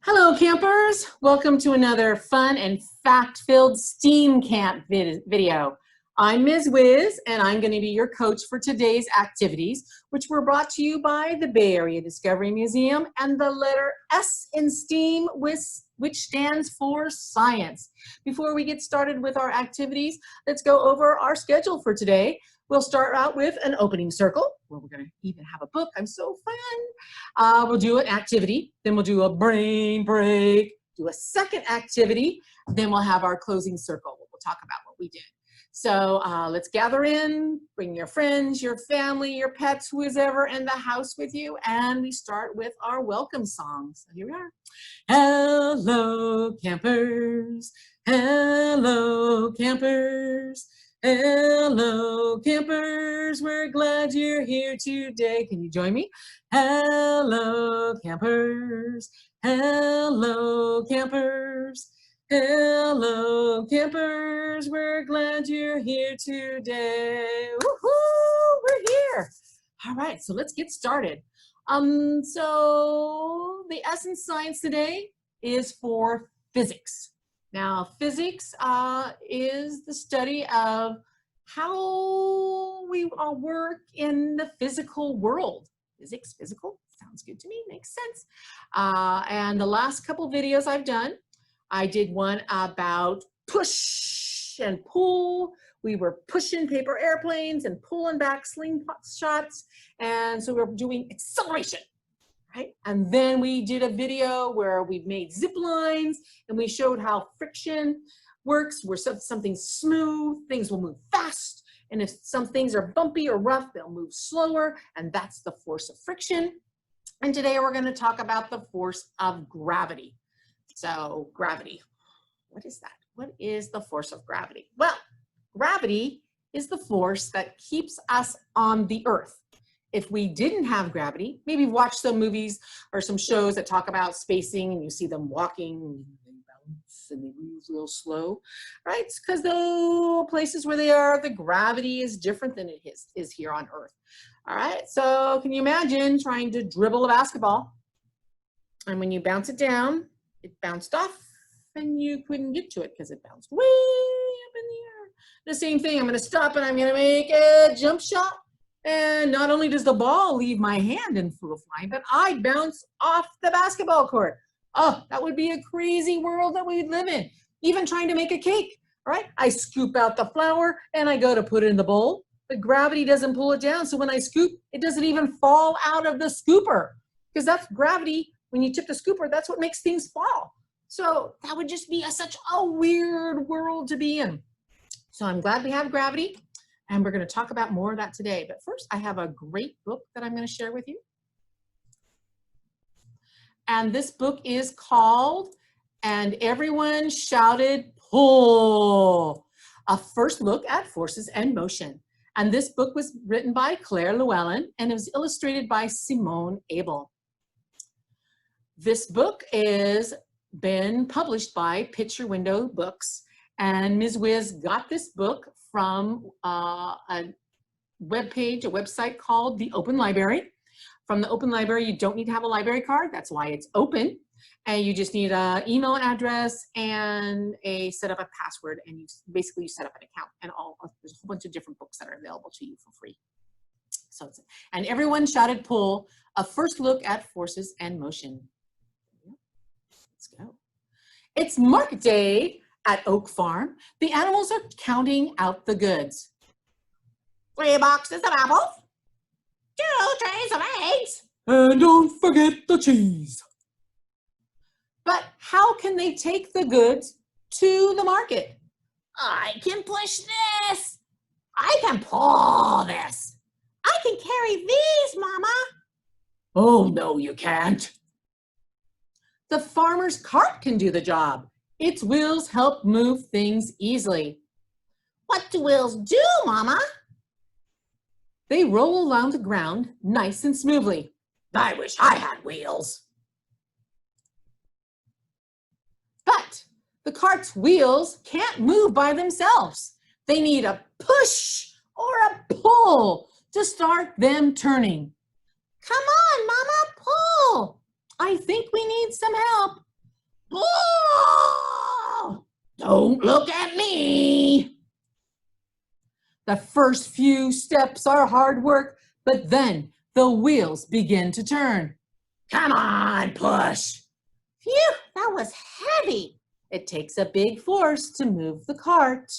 Hello campers, welcome to another fun and fact-filled STEAM camp video. I'm Ms. Wiz and I'm going to be your coach for today's activities, which were brought to you by the Bay Area Discovery Museum and the letter S in STEAM, which stands for science. Before we get started with our activities, let's go over our schedule for today. We'll start out with an opening circle where we're going to even have a book. I'm so fun. We'll do an activity, then we'll do a brain break, do a second activity, then we'll have our closing circle. We'll talk about what we did. So let's gather in, bring your friends, your family, your pets, who is ever in the house with you, and we start with our welcome song. So here we are. Hello campers, hello campers. Hello campers, we're glad you're here today. Can you join me? Hello campers, hello campers, hello campers, we're glad you're here today. Woohoo, we're here. All right, so let's get started. So the essence science today is for physics. Now, physics is the study of how we work in the physical world. Physics, physical, sounds good to me, makes sense. And the last couple videos I've done, I did one about push and pull. We were pushing paper airplanes and pulling back slingshots. And so we're doing acceleration. Right? And then we did a video where we made zip lines and we showed how friction works. Where something's smooth, things will move fast. And if some things are bumpy or rough, they'll move slower. And that's the force of friction. And today we're going to talk about the force of gravity. So gravity, what is that? What is the force of gravity? Well, gravity is the force that keeps us on the earth. If we didn't have gravity, maybe watch some movies or some shows that talk about spacing and you see them walking and they bounce and they move real slow, right? It's because the places where they are, the gravity is different than it is here on Earth. All right, so can you imagine trying to dribble a basketball? And when you bounce it down, it bounced off and you couldn't get to it because it bounced way up in the air. The same thing, I'm gonna stop and I'm gonna make a jump shot. And not only does the ball leave my hand and go flying, but I bounce off the basketball court. Oh, that would be a crazy world that we'd live in. Even trying to make a cake, right? I scoop out the flour and I go to put it in the bowl, but gravity doesn't pull it down. So when I scoop, it doesn't even fall out of the scooper because that's gravity. When you tip the scooper, that's what makes things fall. So that would just be such a weird world to be in. So I'm glad we have gravity. And we're going to talk about more of that today. But first, I have a great book that I'm going to share with you. And this book is called And Everyone Shouted Pull, a first look at forces and motion. And this book was written by Claire Llewellyn and it was illustrated by Simone Abel. This book is been published by Picture Window Books. And Ms. Wiz got this book from a website called the Open Library. From the Open Library, you don't need to have a library card. That's why it's open. And you just need an email address and set up a password. And you basically set up an account. And there's a whole bunch of different books that are available to you for free. So And Everyone Shouted Pull, a first look at forces and motion. Let's go. It's market day at Oak Farm. The animals are counting out the goods. 3 boxes of apples, 2 trays of eggs, and don't forget the cheese. But how can they take the goods to the market? I can push this. I can pull this. I can carry these, Mama. Oh, no, you can't. The farmer's cart can do the job. Its wheels help move things easily. What do wheels do, Mama? They roll along the ground nice and smoothly. I wish I had wheels. But the cart's wheels can't move by themselves. They need a push or a pull to start them turning. Come on, Mama, pull. I think we need some help. Don't look at me. The first few steps are hard work, but then the wheels begin to turn. Come on, push. Phew, that was heavy. It takes a big force to move the cart.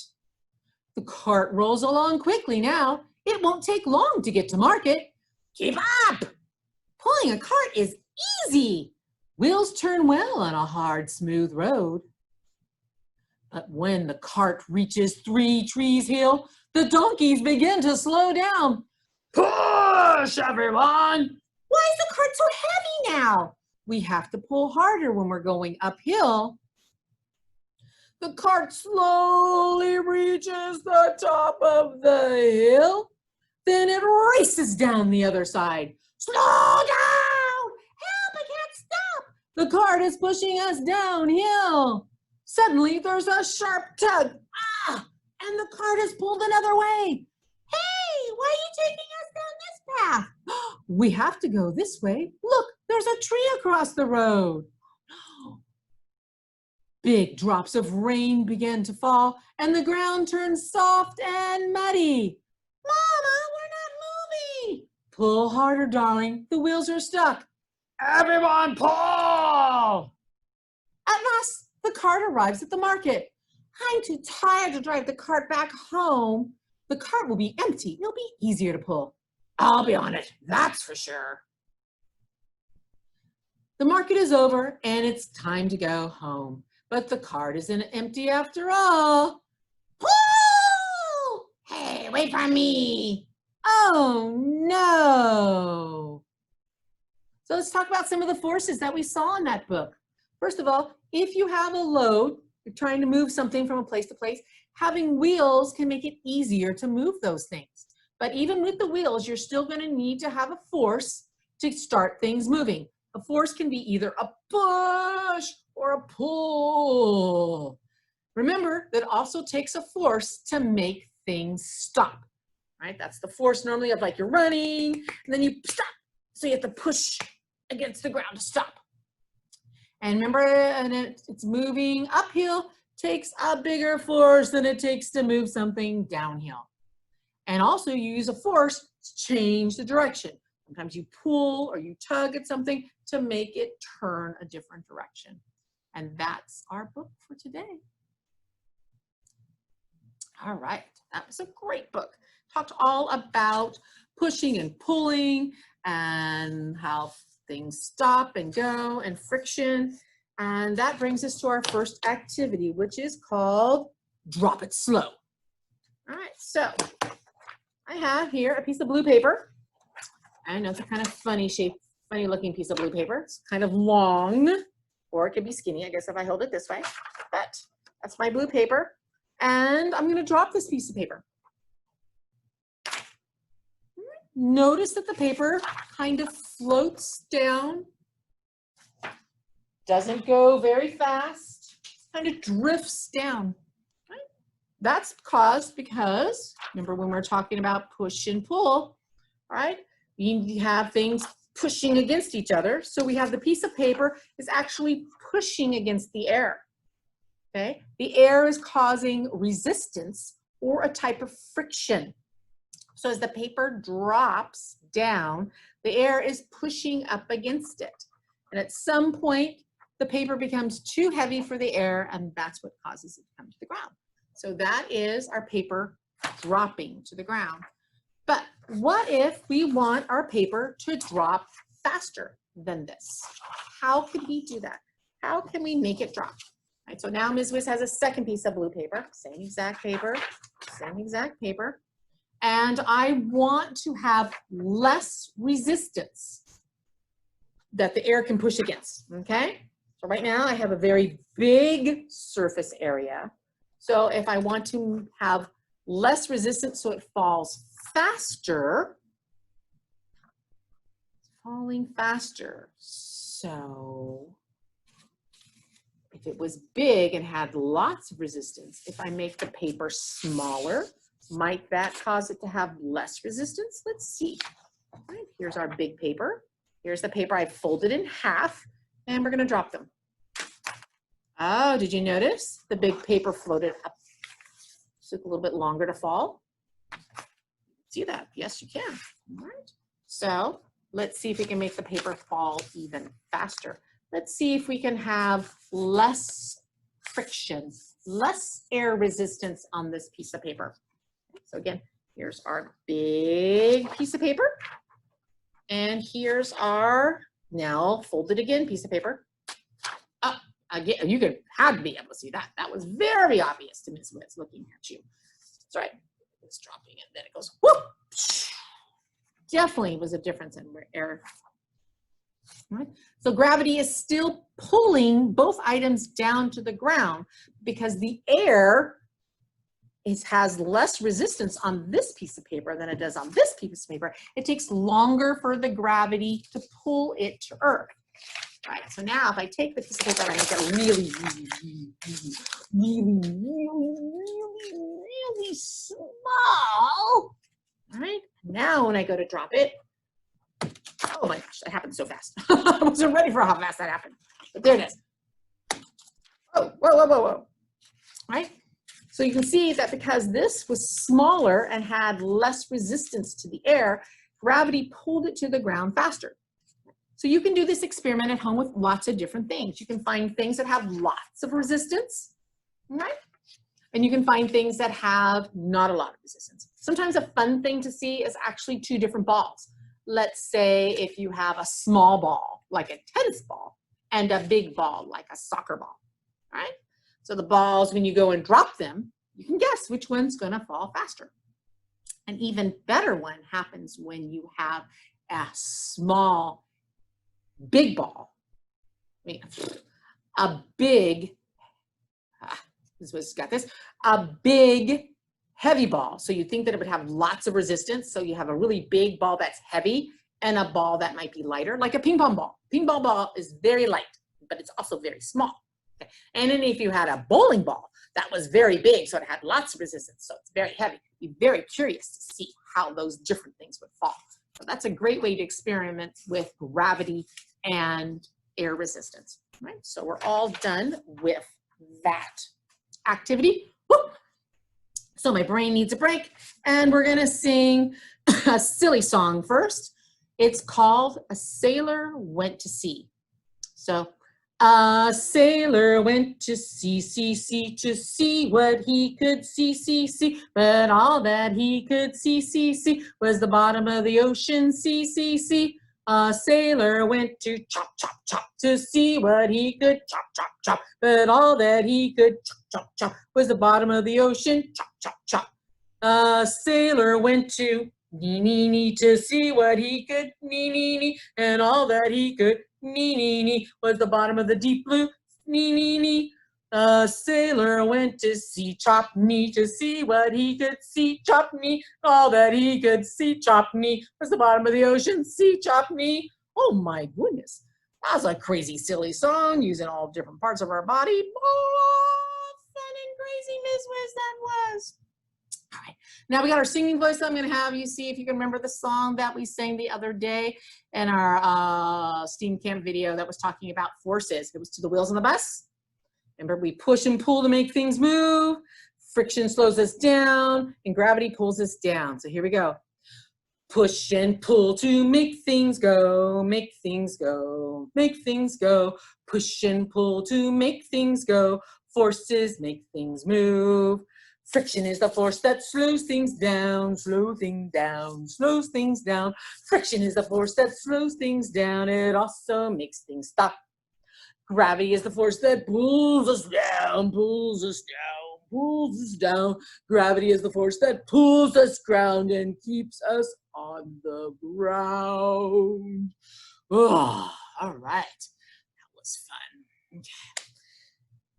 The cart rolls along quickly now. It won't take long to get to market. Keep up! Pulling a cart is easy. Wheels turn well on a hard, smooth road. But when the cart reaches 3 Trees Hill, the donkeys begin to slow down. Push, everyone! Why is the cart so heavy now? We have to pull harder when we're going uphill. The cart slowly reaches the top of the hill. Then it races down the other side. Slow down! Help, I can't stop! The cart is pushing us downhill. Suddenly, there's a sharp tug. Ah! And the cart is pulled another way. Hey, why are you taking us down this path? We have to go this way. Look, there's a tree across the road. Big drops of rain began to fall, and the ground turned soft and muddy. Mama, we're not moving. Pull harder, darling. The wheels are stuck. Everyone pull! At last, the cart arrives at the market. I'm too tired to drive the cart back home. The cart will be empty. It'll be easier to pull. I'll be on it, that's for sure. The market is over, and it's time to go home. But the cart isn't empty after all. Pull! Hey, wait for me. Oh, no. So let's talk about some of the forces that we saw in that book. First of all, if you have a load, you're trying to move something from a place to place, having wheels can make it easier to move those things. But even with the wheels, you're still going to need to have a force to start things moving. A force can be either a push or a pull. Remember, that also takes a force to make things stop, right? That's the force normally of like you're running and then you stop. So you have to push against the ground to stop. And remember, and it's moving uphill takes a bigger force than it takes to move something downhill. And also you use a force to change the direction. Sometimes you pull or you tug at something to make it turn a different direction. And that's our book for today. All right, that was a great book. Talked all about pushing and pulling and how things stop and go and friction. And that brings us to our first activity, which is called Drop It Slow. All right, so I have here a piece of blue paper. I know it's a kind of funny looking piece of blue paper. It's kind of long, or it could be skinny, I guess, if I hold it this way. But that's my blue paper. And I'm going to drop this piece of paper. Notice that the paper kind of floats down. Doesn't go very fast. Kind of drifts down. Right? That's caused because, remember when we're talking about push and pull, right? You have things pushing against each other. So we have the piece of paper is actually pushing against the air. Okay? The air is causing resistance or a type of friction. So as the paper drops down, the air is pushing up against it. And at some point, the paper becomes too heavy for the air, and that's what causes it to come to the ground. So that is our paper dropping to the ground. But what if we want our paper to drop faster than this? How could we do that? How can we make it drop? All right, so now Misz Wisz has a second piece of blue paper, same exact paper, and I want to have less resistance that the air can push against, okay? So right now I have a very big surface area. So if I want to have less resistance so it falls faster, it's falling faster. So if it was big and had lots of resistance, if I make the paper smaller, might that cause it to have less resistance? Let's see. All right, here's our big paper. Here's the paper I've folded in half, and we're going to drop them. Oh, did you notice the big paper floated up? Took a little bit longer to fall. See that? Yes, you can. All right. So let's see if we can make the paper fall even faster. Let's see if we can have less friction, less air resistance on this piece of paper. So again, here's our big piece of paper. And here's our now folded again piece of paper. Oh, again, you could have to be able to see that. That was very obvious to Misz Wisz looking at you. That's right. It's dropping and then it goes whoop. Definitely was a difference in air. Right? So gravity is still pulling both items down to the ground because the air has less resistance on this piece of paper than it does on this piece of paper. It takes longer for the gravity to pull it to Earth. Right, so now if I take the piece of paper and I make it really small, all right, now when I go to drop it, oh my gosh, that happened so fast. I wasn't ready for how fast that happened, but there it is. Oh, whoa, whoa, whoa, whoa, right? So you can see that because this was smaller and had less resistance to the air, gravity pulled it to the ground faster. So you can do this experiment at home with lots of different things. You can find things that have lots of resistance, right? And you can find things that have not a lot of resistance. Sometimes a fun thing to see is actually two different balls. Let's say if you have a small ball, like a tennis ball, and a big ball, like a soccer ball, right? So the balls, when you go and drop them, you can guess which one's gonna fall faster. An even better one happens when you have a small, big ball. I mean, a big, a big, heavy ball. So you think that it would have lots of resistance. So you have a really big ball that's heavy and a ball that might be lighter, like a ping pong ball. Ping pong ball is very light, but it's also very small. Okay. And then if you had a bowling ball that was very big, so it had lots of resistance, so it's very heavy, be very curious to see how those different things would fall. So that's a great way to experiment with gravity and air resistance, right? So we're all done with that activity. Whoop. So my brain needs a break, and we're gonna sing a silly song first. It's called A Sailor Went to Sea. So a sailor went to sea, to see what he could see, but all that he could see was the bottom of the ocean, see. A sailor went to chop to see what he could chop, but all that he could chop was the bottom of the ocean, chop. A sailor went to nee to see what he could nee, and all that he could nee was the bottom of the deep blue nee. A sailor went to see chop knee to see what he could see chop knee. All that he could see chop knee was the bottom of the ocean, see chop knee. Oh my goodness, that was a crazy silly song using all different parts of our body. Oh, fun and crazy Misz Wisz that was. All right, now we got our singing voice. I'm going to have you see if you can remember the song that we sang the other day in our STEAM camp video that was talking about forces. It was To the Wheels on the Bus. Remember, we push and pull to make things move. Friction slows us down, and gravity pulls us down. So here we go. Push and pull to make things go, make things go, make things go. Push and pull to make things go. Forces make things move. Friction is the force that slows things down, slows things down. Friction is the force that slows things down. It also makes things stop. Gravity is the force that pulls us down, pulls us down. Gravity is the force that pulls us ground and keeps us on the ground. Oh, all right. That was fun. Okay.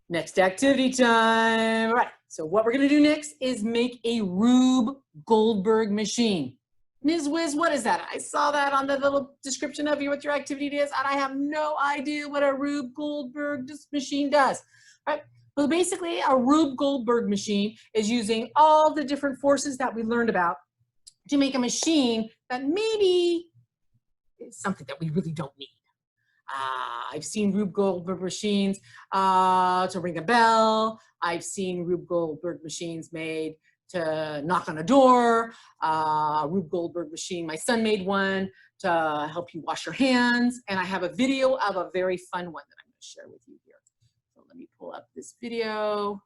Next activity time. All right. So what we're going to do next is make a Rube Goldberg machine. Misz Wisz, what is that? I saw that on the little description of what your activity is, and I have no idea what a Rube Goldberg machine does. All right. Well, basically, a Rube Goldberg machine is using all the different forces that we learned about to make a machine that maybe is something that we really don't need. I've seen Rube Goldberg machines to ring a bell. I've seen Rube Goldberg machines made to knock on a door. Rube Goldberg machine, my son made one to help you wash your hands. And I have a video of a very fun one that I'm going to share with you here. So let me pull up this video.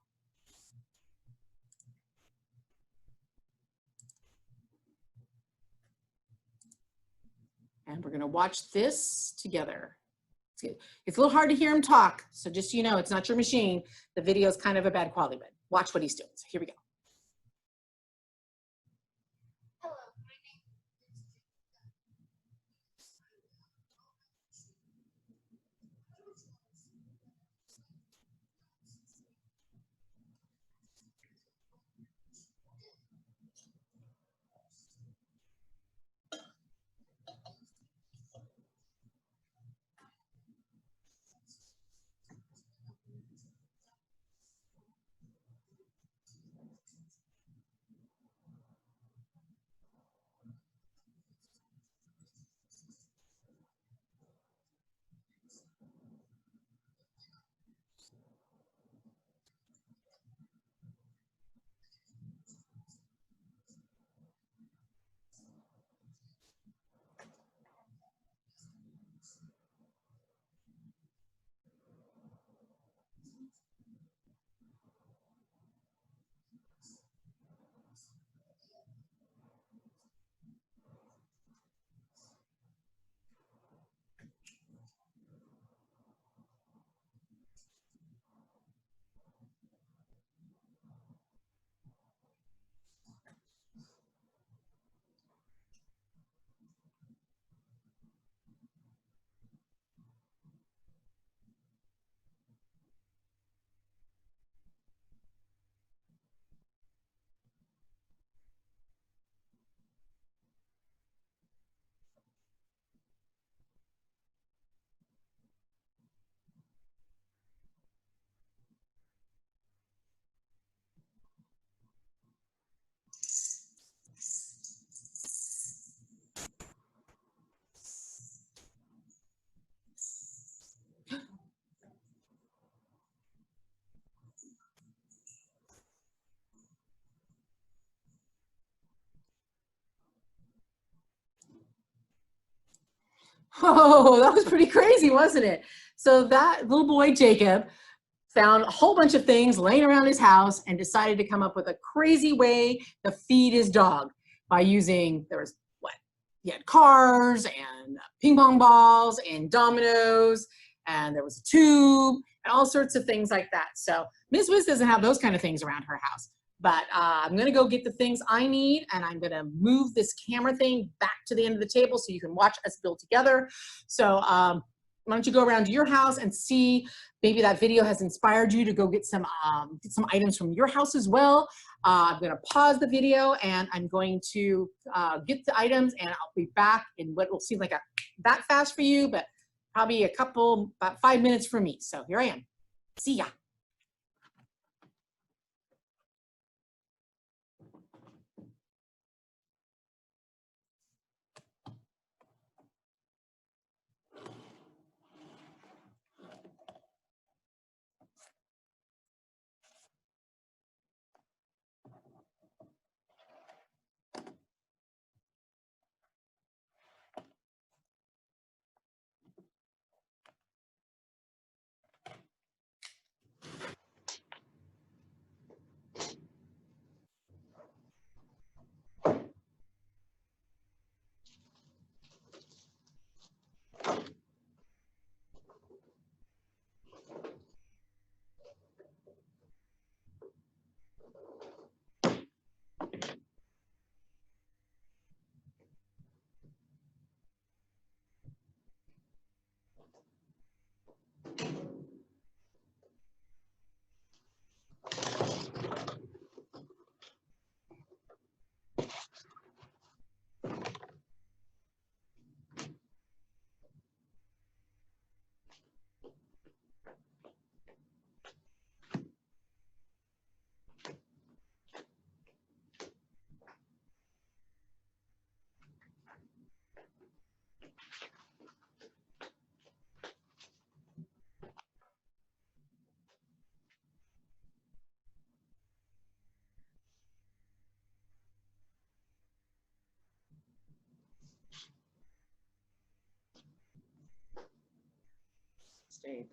And we're going to watch this together. It's a little hard to hear him talk, so just so you know, it's not your machine. The video is kind of a bad quality, but watch what he's doing. So here we go. Oh, that was pretty crazy, wasn't it? So that little boy, Jacob, found a whole bunch of things laying around his house and decided to come up with a crazy way to feed his dog by using, there was what? He had cars and ping pong balls and dominoes, and there was a tube and all sorts of things like that. So Misz Wisz doesn't have those kind of things around her house. But I'm gonna go get the things I need, and I'm gonna move this camera thing back to the end of the table so you can watch us build together. So why don't you go around to your house and see, maybe that video has inspired you to go get some items from your house as well. I'm gonna pause the video and I'm going to get the items, and I'll be back in what will seem like that fast for you, but probably about 5 minutes for me. So here I am. See ya. stay.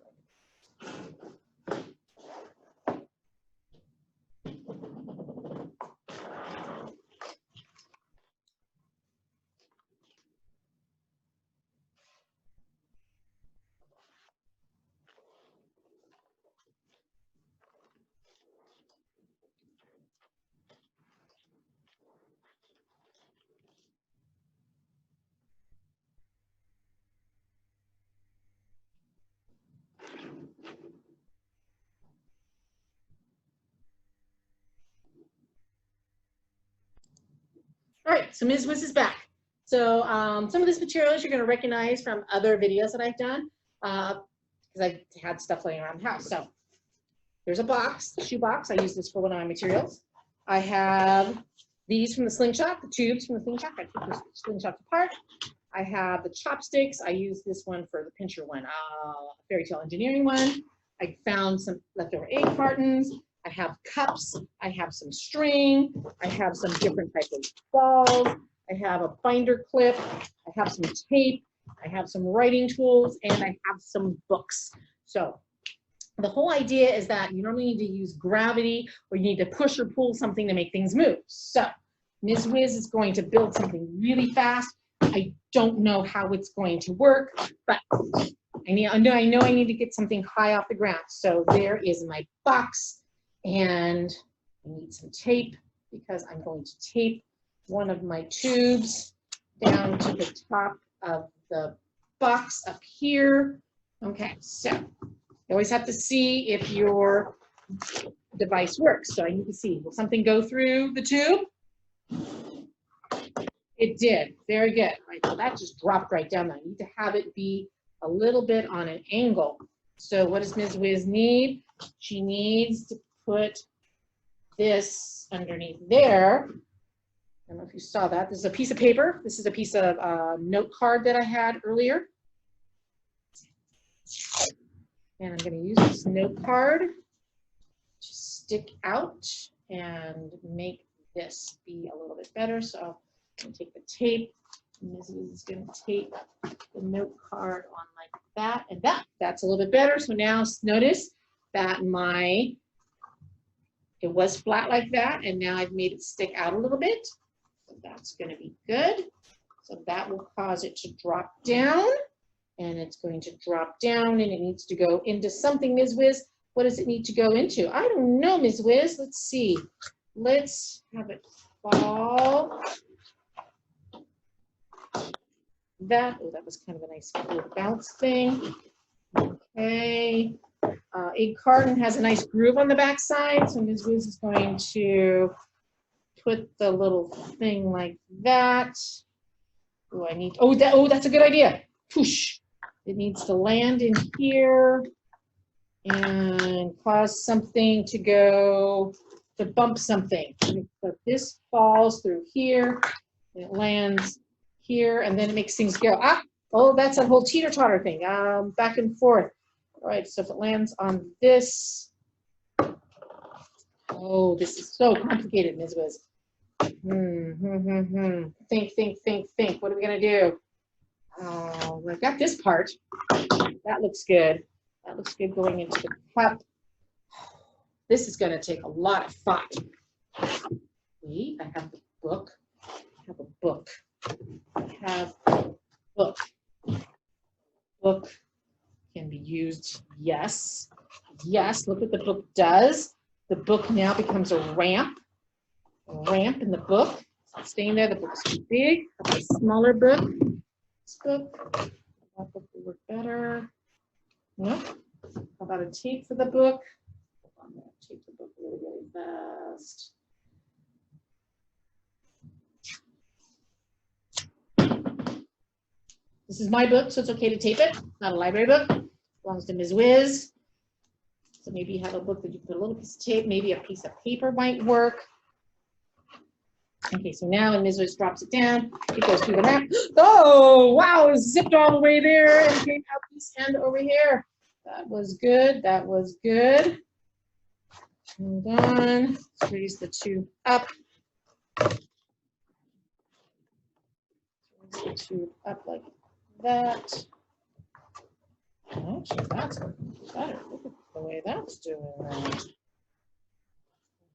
All right, so Misz Wisz is back. So some of this materials you're going to recognize from other videos that I've done because I've had stuff laying around the house. So there's a box, shoe box. I use this for one of my materials. I have these from the slingshot, the tubes from the slingshot. I took the slingshot apart. I have the chopsticks. I use this one for the pincher one, fairy tale engineering one. I found some leftover egg cartons. I have cups. I have some string. I have some different types of balls. I have a binder clip. I have some tape. I have some writing tools, and I have some books. So the whole idea is that you normally need to use gravity, or you need to push or pull something to make things move. So Misz Wisz is going to build something really fast. I don't know how it's going to work, but I know I need to get something high off the ground. So there is my box, and I need some tape because I'm going to tape one of my tubes down to the top of the box up here. Okay, so you always have to see if your device works. So I need to see, will something go through the tube? It did. Very good. Right, so that just dropped right down there. I need to have it be a little bit on an angle. So what does Misz Wisz need? She needs to put this underneath there. I don't know if you saw that. This is a piece of paper. This is a piece of note card that I had earlier. And I'm going to use this note card to stick out and make this be a little bit better. So I'm going to take the tape. Misz Wisz is going to tape the note card on like that, and that's a little bit better. So now notice that it was flat like that, and now I've made it stick out a little bit. So that's going to be good. So that will cause it to drop down, and it's going to drop down, and it needs to go into something. Misz Wisz, what does it need to go into? I don't know, Misz Wisz. Let's see. Let's have it fall. That was kind of a nice cool bounce thing. Okay. Egg carton has a nice groove on the back side, so Misz Wisz is going to put the little thing like that. That's a good idea. Push. It needs to land in here and cause something to bump something. So this falls through here, and it lands here, and then it makes things go. That's a whole teeter-totter thing, back and forth. All right, so if it lands on this, this is so complicated, Misz Wisz. Think. What are we gonna do? I've got this part. That looks good. That looks good going into the cup. This is gonna take a lot of thought. Wait, I have the book. I have a book. Book can be used. Yes, look what the book does. The book now becomes a ramp in the book. It's staying there. The book's too big. A smaller book. This book. That book will work better. Nope. How about a tape for the book? I'm going to tape the book really, really fast. This is my book, so it's okay to tape it. Not a library book. Belongs to Misz Wisz. So maybe you have a book that you put a little piece of tape, maybe a piece of paper might work. Okay, so now when Misz Wisz drops it down, it goes through the ramp. Oh, wow, it zipped all the way there and came out this end over here. That was good. That was good. Hold on. Let's raise the tube up. Raise the tube up like that. Actually, that's working better. Look at the way that's doing that. It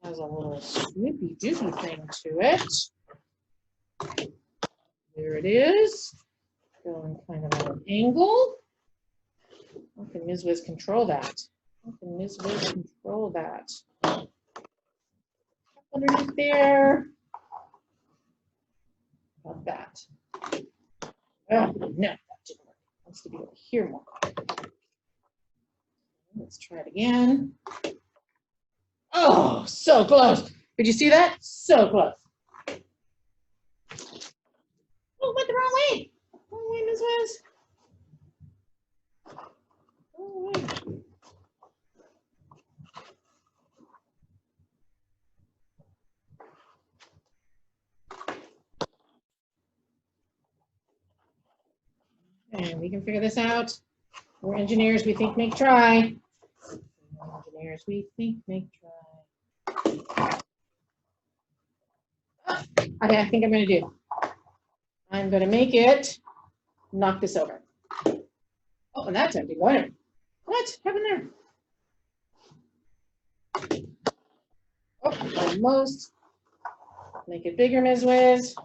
has a little snoopy doopy thing to it. There it is. Going kind of at an angle. How can Misz Wisz control that? How can Misz Wisz control that? Underneath there. About that. Oh, no, that didn't work. It wants to be over here more. Let's try it again. Oh, so close. Did you see that? So close. Oh, went the wrong way. Wrong way, Misz Wisz. Wrong way. And we can figure this out. We're engineers, we think, make, try. Engineers, we think, make, try. Oh, okay, I think I'm going to do. I'm going to make it knock this over. Oh, and that's empty. What? What happened there? Oh, almost. Make it bigger, Misz Wisz.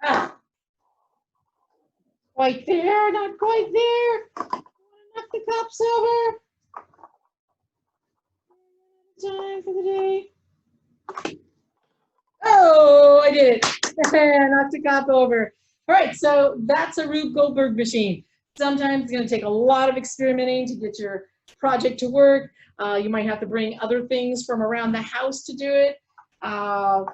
Ah. Quite there, not quite there. Knock the cups over. Time for the day. Oh, I did it. Knocked the cup over. All right, so that's a Rube Goldberg machine. Sometimes it's going to take a lot of experimenting to get your project to work. You might have to bring other things from around the house to do it.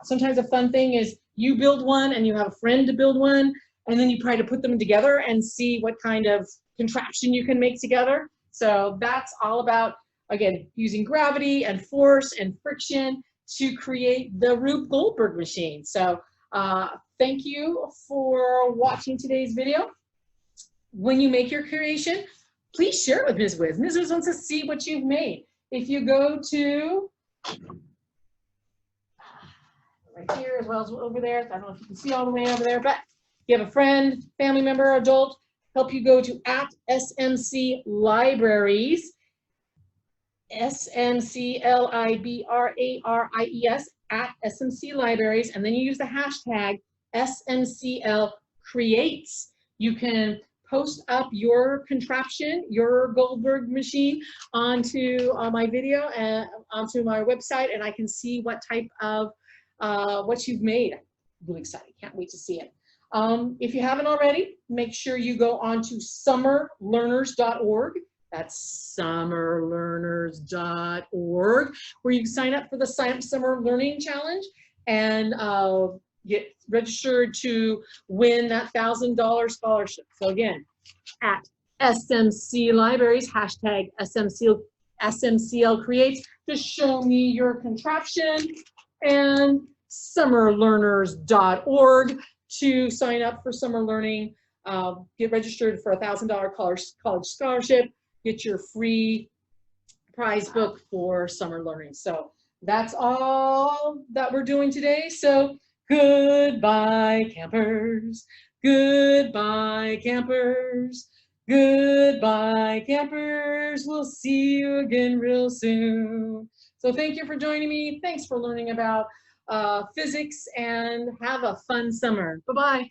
Sometimes a fun thing is you build one and you have a friend to build one, and then you try to put them together and see what kind of contraption you can make together. So that's all about, again, using gravity and force and friction to create the Rube Goldberg machine. So thank you for watching today's video. When you make your creation, please share it with Misz Wisz. Misz Wisz wants to see what you've made. If you go to right here as well as over there, I don't know if you can see all the way over there, but if you have a friend, family member, adult, help you go to @SMC Libraries, SMCLIBRARIES, @SMC Libraries, and then you use the hashtag SMCL Creates. You can post up your contraption, your Goldberg machine, onto my video and onto my website, and I can see what type of what you've made. I'm really excited, can't wait to see it. If you haven't already, make sure you go on to summerlearners.org. That's summerlearners.org, where you can sign up for the Summer Learning Challenge and get registered to win that $1,000 scholarship. So again, @SMC Libraries, hashtag SMCL Creates, to show me your contraption, and summerlearners.org to sign up for summer learning, get registered for a $1,000 college scholarship, get your free prize book for summer learning. So that's all that we're doing today. So goodbye, campers. Goodbye, campers. Goodbye, campers. We'll see you again real soon. So thank you for joining me. Thanks for learning about physics, and have a fun summer. Bye-bye.